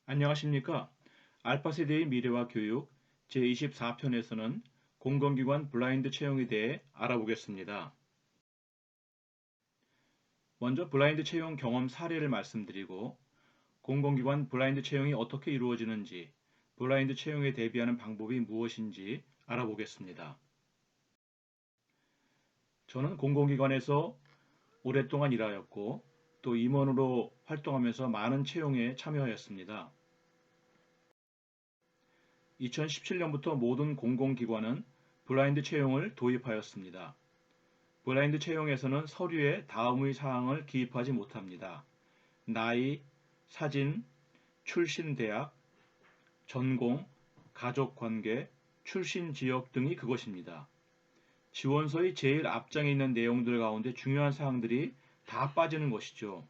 안녕하십니까? 알파세대의 미래와 교육 제24편에서는 공공기관 블라인드 채용에 대해 알아보겠습니다. 먼저 블라인드 채용 경험 사례를 말씀드리고 공공기관 블라인드 채용이 어떻게 이루어지는지, 블라인드 채용에 대비하는 방법이 무엇인지 알아보겠습니다. 저는 공공기관에서 오랫동안 일하였고 또 임원으로 활동하면서 많은 채용에 참여하였습니다. 2017년부터 모든 공공기관은 블라인드 채용을 도입하였습니다. 블라인드 채용에서는 서류에 다음의 사항을 기입하지 못합니다. 나이, 사진, 출신 대학, 전공, 가족관계, 출신 지역 등이 그것입니다. 지원서의 제일 앞장에 있는 내용들 가운데 중요한 사항들이 다 빠지는 것이죠.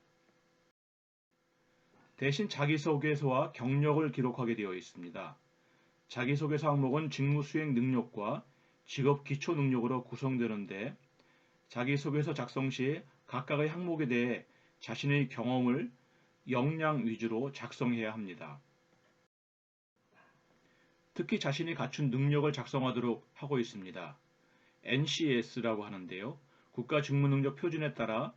대신 자기소개서와 경력을 기록하게 되어 있습니다. 자기소개서 항목은 직무 수행 능력과 직업 기초 능력으로 구성되는데 자기소개서 작성 시 각각의 항목에 대해 자신의 경험을 역량 위주로 작성해야 합니다. 특히 자신이 갖춘 능력을 작성하도록 하고 있습니다. NCS라고 하는데요. 국가직무능력 표준에 따라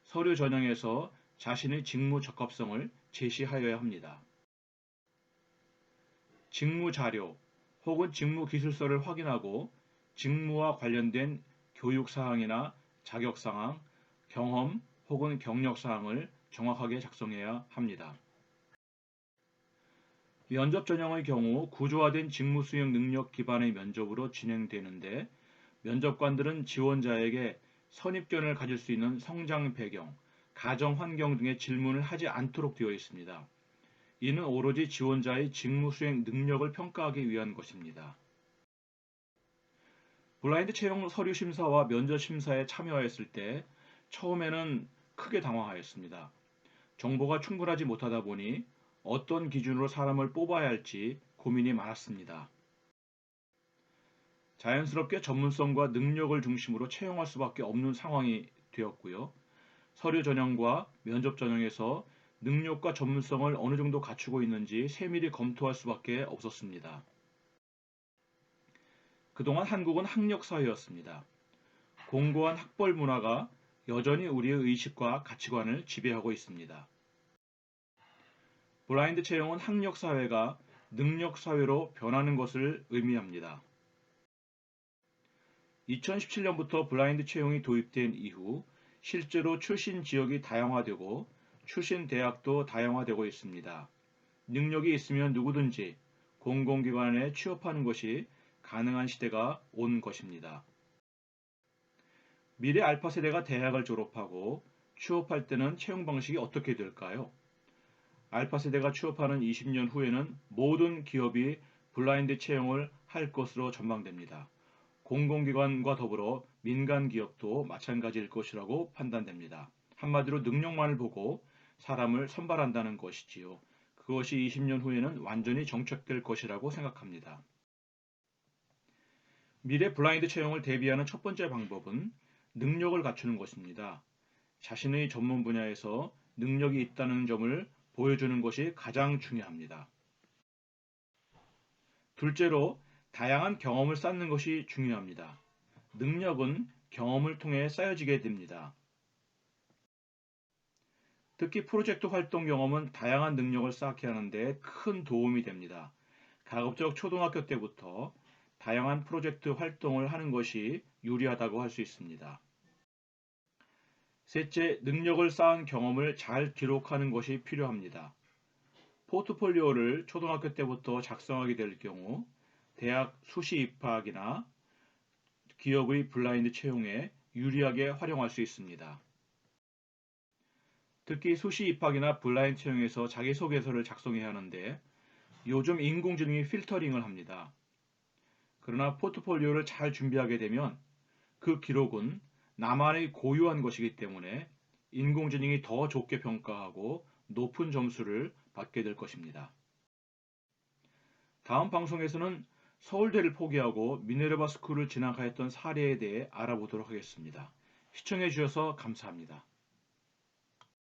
서류 전형에서 자신의 직무 적합성을 제시하여야 합니다. 직무 자료 혹은 직무 기술서를 확인하고 직무와 관련된 교육 사항이나 자격 사항, 경험 혹은 경력 사항을 정확하게 작성해야 합니다. 면접 전형의 경우 구조화된 직무 수행 능력 기반의 면접으로 진행되는데 면접관들은 지원자에게 선입견을 가질 수 있는 성장 배경, 가정 환경 등의 질문을 하지 않도록 되어 있습니다. 이는 오로지 지원자의 직무 수행 능력을 평가하기 위한 것입니다. 블라인드 채용 서류 심사와 면접 심사에 참여하였을 때 처음에는 크게 당황하였습니다. 정보가 충분하지 못하다 보니 어떤 기준으로 사람을 뽑아야 할지 고민이 많았습니다. 자연스럽게 전문성과 능력을 중심으로 채용할 수밖에 없는 상황이 되었고요. 서류 전형과 면접 전형에서 능력과 전문성을 어느 정도 갖추고 있는지 세밀히 검토할 수밖에 없었습니다. 그동안 한국은 학력사회였습니다. 공고한 학벌 문화가 여전히 우리의 의식과 가치관을 지배하고 있습니다. 블라인드 채용은 학력사회가 능력사회로 변하는 것을 의미합니다. 2017년부터 블라인드 채용이 도입된 이후 실제로 출신 지역이 다양화되고 출신 대학도 다양화되고 있습니다. 능력이 있으면 누구든지 공공기관에 취업하는 것이 가능한 시대가 온 것입니다. 미래 알파 세대가 대학을 졸업하고 취업할 때는 채용 방식이 어떻게 될까요? 알파 세대가 취업하는 20년 후에는 모든 기업이 블라인드 채용을 할 것으로 전망됩니다. 공공기관과 더불어 민간 기업도 마찬가지일 것이라고 판단됩니다. 한마디로 능력만을 보고 사람을 선발한다는 것이지요. 그것이 20년 후에는 완전히 정착될 것이라고 생각합니다. 미래 블라인드 채용을 대비하는 첫 번째 방법은 능력을 갖추는 것입니다. 자신의 전문 분야에서 능력이 있다는 점을 보여주는 것이 가장 중요합니다. 둘째로 다양한 경험을 쌓는 것이 중요합니다. 능력은 경험을 통해 쌓여지게 됩니다. 특히 프로젝트 활동 경험은 다양한 능력을 쌓게 하는데 큰 도움이 됩니다. 가급적 초등학교 때부터 다양한 프로젝트 활동을 하는 것이 유리하다고 할 수 있습니다. 셋째, 능력을 쌓은 경험을 잘 기록하는 것이 필요합니다. 포트폴리오를 초등학교 때부터 작성하게 될 경우 대학 수시 입학이나 기업의 블라인드 채용에 유리하게 활용할 수 있습니다. 특히 수시 입학이나 블라인드 채용에서 자기소개서를 작성해야 하는데 요즘 인공지능이 필터링을 합니다. 그러나 포트폴리오를 잘 준비하게 되면 그 기록은 나만의 고유한 것이기 때문에 인공지능이 더 좋게 평가하고 높은 점수를 받게 될 것입니다. 다음 방송에서는 서울대를 포기하고 미네르바 스쿨을 진학하였던 사례에 대해 알아보도록 하겠습니다. 시청해 주셔서 감사합니다.